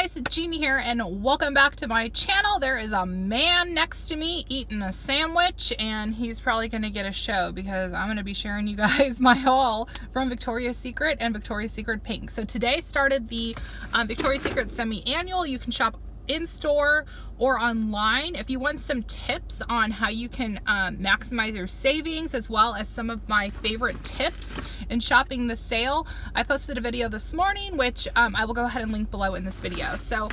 guys, it's Jeannie here and welcome back to my channel. There is a man next to me eating a sandwich and he's probably going to get a show because I'm going to be sharing you guys my haul from Victoria's Secret and Victoria's Secret Pink. So today started the Victoria's Secret semi-annual. You can shop in-store or online. If you want some tips on how you can maximize your savings, as well as some of my favorite tips in shopping the sale, I posted a video this morning, which I will go ahead and link below in this video. So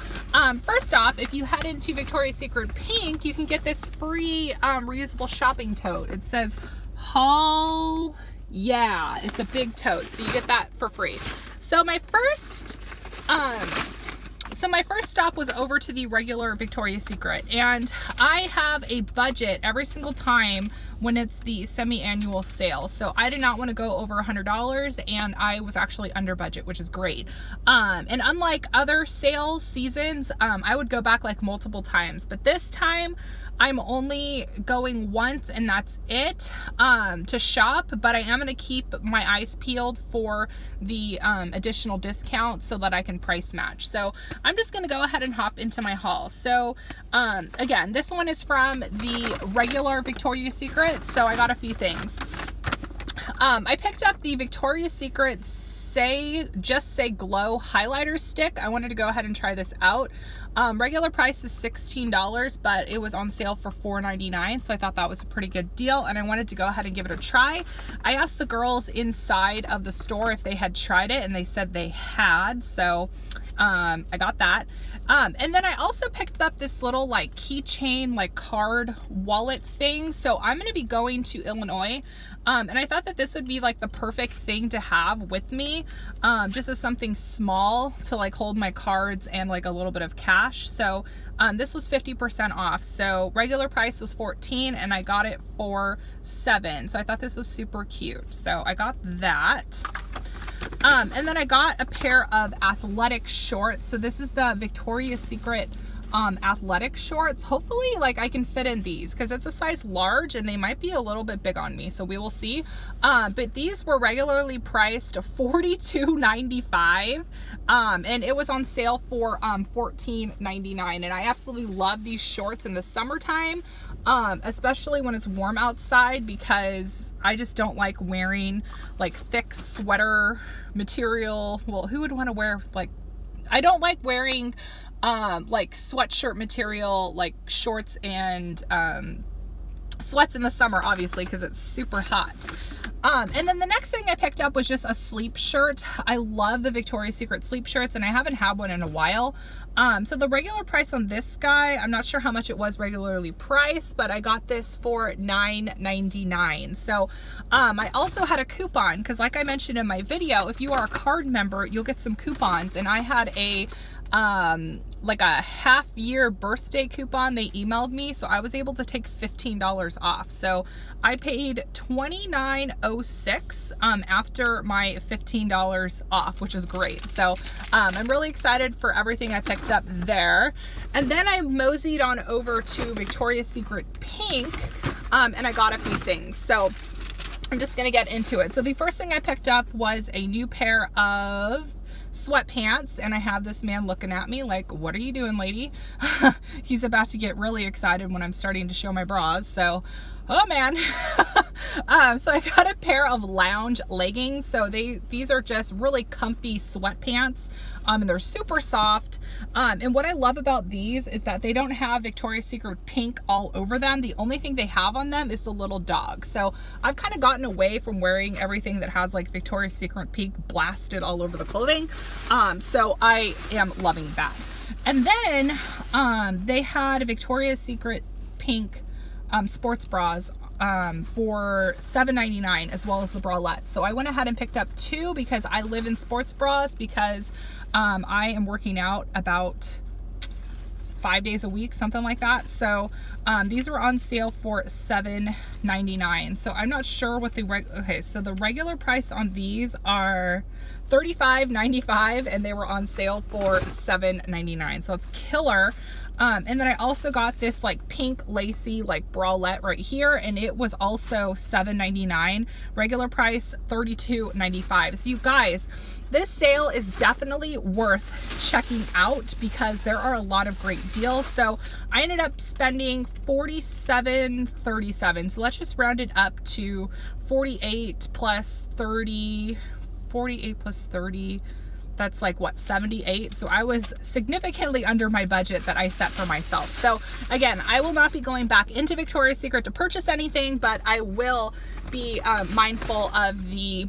first off, if you head into Victoria's Secret Pink, you can get this free reusable shopping tote. It says haul, yeah, it's a big tote, so you get that for free. So my first stop was over to the regular Victoria's Secret, and I have a budget every single time when it's the semi-annual sale. So I did not want to go over $100, and I was actually under budget, which is great. And unlike other sales seasons, I would go back like multiple times, but this time I'm only going once and that's it to shop, but I am going to keep my eyes peeled for the additional discount so that I can price match. So I'm just going to go ahead and hop into my haul. So again, this one is from the regular Victoria's Secret, so I got a few things. I picked up the Victoria's Secret Just Say Glow highlighter stick. I wanted to go ahead and try this out. Regular price is $16, but it was on sale for $4.99, so I thought that was a pretty good deal, and I wanted to go ahead and give it a try. I asked the girls inside of the store if they had tried it, and they said they had, so I got that. And then I also picked up this little like keychain, like card wallet thing. So I'm going to be going to Illinois. And I thought that this would be like the perfect thing to have with me, just as something small to like hold my cards and like a little bit of cash. So this was 50% off. So regular price was $14 and I got it for $7. So I thought this was super cute. So I got that. And then I got a pair of athletic shorts. So this is the Victoria's Secret athletic shorts. Hopefully like I can fit in these because it's a size large and they might be a little bit big on me, so we will see. But these were regularly priced $42.95 and it was on sale for $14.99, and I absolutely love these shorts in the summertime, especially when it's warm outside, because I just don't like wearing like thick sweater material. Well, who would want to wear like, I don't like wearing like sweatshirt material, like shorts and sweats in the summer, obviously, because it's super hot. And then the next thing I picked up was just a sleep shirt. I love the Victoria's Secret sleep shirts, and I haven't had one in a while. So the regular price on this guy, I'm not sure how much it was regularly priced, but I got this for $9.99. So I also had a coupon, because like I mentioned in my video, if you are a card member, you'll get some coupons, and I had a like a half-year birthday coupon they emailed me, so I was able to take $15 off. So I paid $29.06 after my $15 off, which is great. So I'm really excited for everything I picked up there. And then I moseyed on over to Victoria's Secret Pink, and I got a few things. So I'm just gonna get into it. So the first thing I picked up was a new pair of sweatpants, and I have this man looking at me like, what are you doing, lady? He's about to get really excited when I'm starting to show my bras, so oh man. So I got a pair of lounge leggings. So these are just really comfy sweatpants, and they're super soft. And what I love about these is that they don't have Victoria's Secret Pink all over them. The only thing they have on them is the little dog. So I've kind of gotten away from wearing everything that has like Victoria's Secret Pink blasted all over the clothing. So I am loving that. And then they had Victoria's Secret Pink sports bras for $7.99, as well as the bralettes. So I went ahead and picked up two because I live in sports bras, because I am working out about 5 days a week, something like that. So these were on sale for $7.99. So I'm not sure what the okay, so the regular price on these are $35.95 and they were on sale for $7.99. So it's killer. And then I also got this like pink lacy like bralette right here, and it was also $7.99. Regular price $32.95. So you guys, This sale is definitely worth checking out because there are a lot of great deals. So I ended up spending $47.37. So let's just round it up to 48 plus 30, 48 plus 30. That's like what, 78? So I was significantly under my budget that I set for myself. So again, I will not be going back into Victoria's Secret to purchase anything, but I will be mindful of the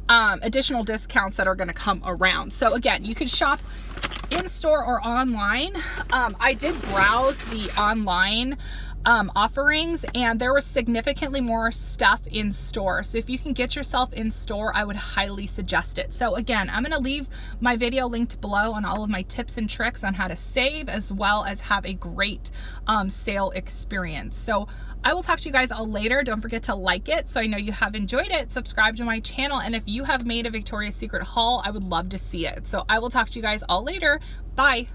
additional discounts that are going to come around. So again, you could shop in store or online. I did browse the online offerings, and there was significantly more stuff in store. So if you can get yourself in store, I would highly suggest it. So again, I'm going to leave my video linked below on all of my tips and tricks on how to save as well as have a great sale experience. So I will talk to you guys all later. Don't forget to like it so I know you have enjoyed it. Subscribe to my channel, and if you have made a Victoria's Secret haul, I would love to see it. So I will talk to you guys all later. Bye.